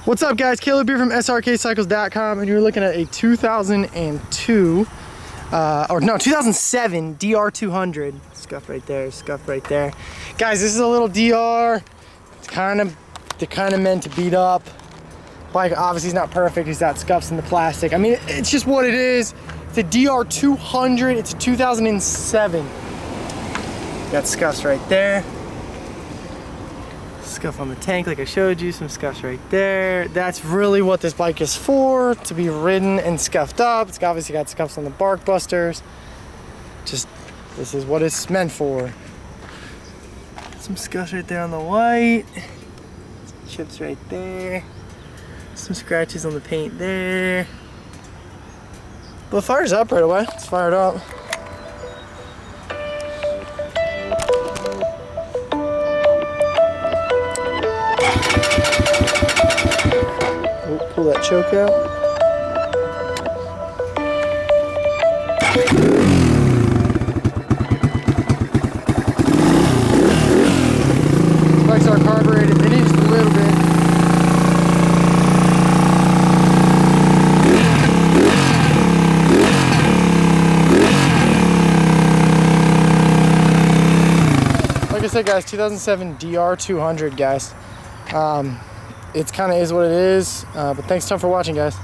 What's up guys, Caleb here from Srkcycles.com, and you're looking at a 2007 DR200. Scuff right there, scuff right there. Guys, this is a little DR. They're kind of meant to beat up. Bike obviously is not perfect, he's got scuffs in the plastic. I mean, it's just what it is. It's a DR200, it's a 2007. Got scuffs right there. Scuff on the tank like I showed you, some scuffs right there. That's really what this bike is for, to be ridden and scuffed up. It's obviously got scuffs on the bark busters. Just, this is what it's meant for. Some scuffs right there on the white. Some chips right there. Some scratches on the paint there. Well, it fires up right away. It's fired up. Pull that choke out. These bikes are carbureted, they need just a little bit. Like I said guys, 2007 DR200 guys. It kind of is what it is, but thanks a ton for watching guys.